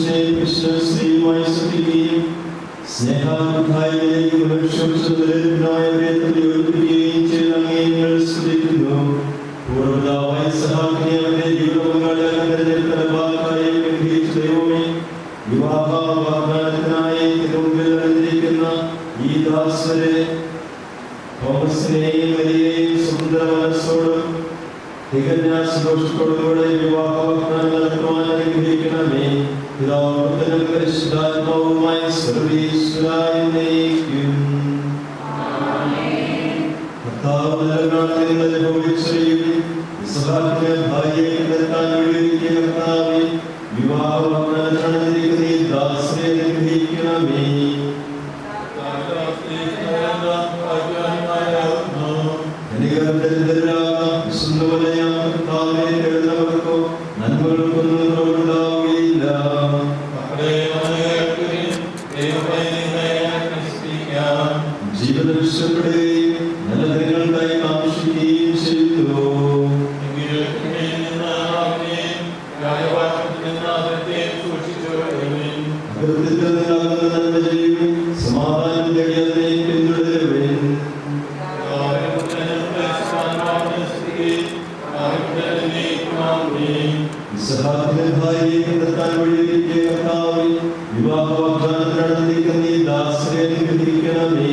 സ്നേഹമായി സൃഷ്ടിക്കുകയും സ്നേഹാനുഭായിലേക്ക് യോജിപ്പിക്കുകയും ചെയ്ത അങ്ങേയങ്ങൾ സ്തുതിക്കുന്നു. പൂർവ്വപിതാവായ ഇസ്ഹാക്കിനെ അവന്റെ ജീവിതപങ്കാളിയായി തിരഞ്ഞെടുത്ത ഭാഗമായി അനുഗ്രഹിച്ച ദൈവമേ, വിവാഹ വാഗ്ദാനത്തിനായി തിരുമുമ്പിൽ അണിഞ്ഞിരിക്കുന്ന ഈ ദാസരെ തോമസിനെയും മരിയെയും സുന്ദര മനസ്സോടും തികഞ്ഞ സന്തോഷത്തോടുകൂടെ വിവാഹ വാഗ്ദാനം നടത്തുവാൻ അനുഗ്രഹിക്കണമേ. പിതാവും പരിശുദ്ധാത്മാവുമായ സർവീശ്വരായ നയിക്കും. കർത്താവ് നൽകാതെ നിങ്ങൾ അനുഭവിച്ചറിയും ഇസ്ഹാക്കിനെ ഭാര്യയെ കണ്ടെത്താൻ വിളിക്കുക. കർത്താവേ, വിവാഹ വാഗ്ദാനം നടന്നിരിക്കുന്ന ഈ ദാസരെ അനുഗ്രഹിക്കണമേ. ജീവിതം ഇഷ്ടപ്പെടുകയും നല്ല ദിനങ്ങൾക്കായി കാക്ഷിക്കുകയും ചെയ്തു. സമാധാനം തേടിയതിനെ പിന്തുടരുവേൻ. ഇസ്ഹാക്കിനെ ഭാര്യയെ കണ്ടെത്താൻ വഴിയൊരുക്കിയ കർത്താവേ, വിവാഹ വാഗ്ദാനം നടന്നിരിക്കുന്ന ഈ ദാസരെ അനുഗ്രഹിക്കണമേ.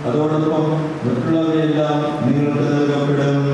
അതോടൊപ്പം മറ്റുള്ളവയെല്ലാം നിങ്ങൾക്ക് നൽകപ്പെടും.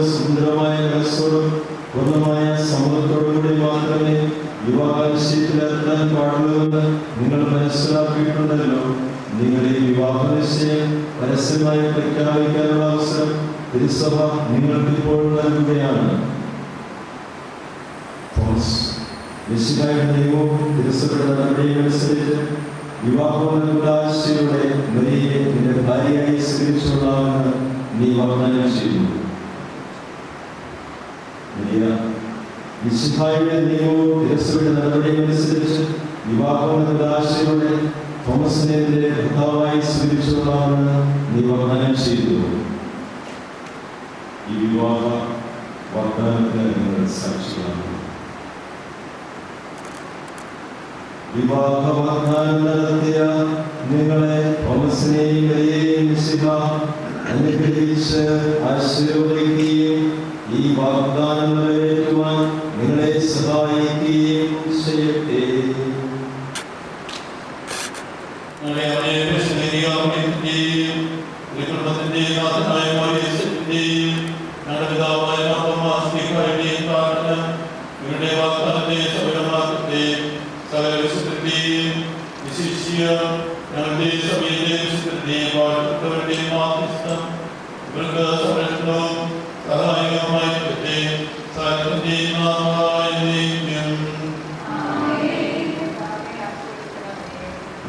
സുന്ദരമായ മനസ്സോടും പൂർണ്ണമായ സമ്മതത്തോടുകൂടി മാത്രമേ വിവാഹനിശ്ചയത്തിലെത്താൻ പാടുള്ളൂവെന്ന് നിങ്ങൾ മനസ്സിലാക്കിയിട്ടുണ്ടല്ലോ. നിങ്ങളുടെ വിവാഹ നിശ്ചയം പരസ്യമായി പ്രഖ്യാപിക്കാനുള്ള അവസരം തിരുസഭ നിങ്ങൾക്ക് ഇപ്പോൾ നൽകുകയാണ്. നിശ്ചയവും തിരുസഭയുടെ നടപടിയും അനുസരിച്ച് വിവാഹോന്നതാശയോടെ മരിയെ നിന്റെ ഭാര്യയായി സ്വീകരിച്ചുകൊള്ളാമെന്ന് നീ വാഗ്ദാനം ചെയ്യുന്നു. മിശിഹായുടെ നിയമവും തിരുസഭയുടെ നടപടിയും അനുസരിച്ച് വിവാഹോന്നതാശയോടെ തോമസിനെ നിന്റെ ഭർത്താവായി സ്വീകരിച്ചുകൊള്ളാമെന്ന് നീ വാഗ്ദാനം ചെയ്തു. ഈ വിവാഹ വാഗ്ദാനത്തിന് നിങ്ങൾ സാക്ഷികളാണ്. വിവാഹ വാഗ്ദാനം നടത്തിയ നിങ്ങളെ തോമസിനെയും മരിയെയും മിശിഹ അനുഗ്രഹിച്ച് ആശീർവദിക്കുകയും ഈ വാഗ്ദാനം നിറവേറ്റുവാൻ നിങ്ങളെ സഹായിക്കുകയും ചെയ്യട്ടെ.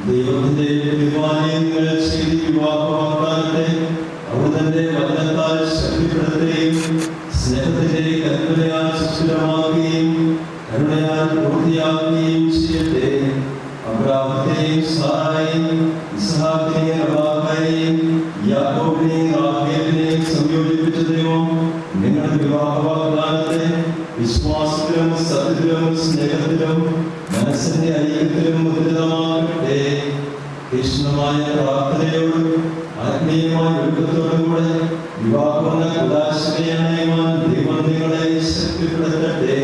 ദൈവത്തിന്റെ തീരുമാനങ്ങൾ ചെയ്ത് വിവാഹ വാഗ്ദാനത്തെ അവിടുത്തെ വചനത്താൽ ശക്തിപ്പെടുത്തുകയും സ്നേഹത്തിന്റെ കൽപ്പനയാൽ സുസ്ഥിരമാക്കുകയും കരുണയാൽ പൂർത്തിയാക്കുകയും ചെയ്യട്ടെ. അബ്രാഹത്തെയും സാറായെയും ഇസ്ഹാക്കിനെയും റബേക്കയെയും യാക്കോബിനെയും റാഹേലിനെയും സംയോജിപ്പിച്ച ദൈവം നിങ്ങളുടെ വിവാഹ വാഗ്ദാനത്തെ വിശ്വാസത്തിലും സത്യത്തിലും സ്നേഹത്തിലും മനസ്സിന്റെ ഐക്യത്തിലും മുദ്രിതമാകട്ടെ. തീക്ഷ്ണമായ പ്രാർത്ഥനയോടും ആത്മീയമായ ഒഴുക്കത്തോടും കൂടെ വിവാഹമെന്ന കുദാശികയായുവാൻ ദൈവം നിങ്ങളെ ശക്തിപ്പെടുത്തട്ടെ.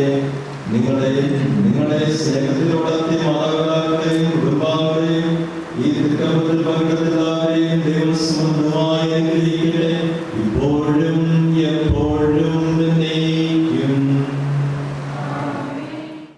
നിങ്ങളെ സ്നേഹത്തിലൂടെ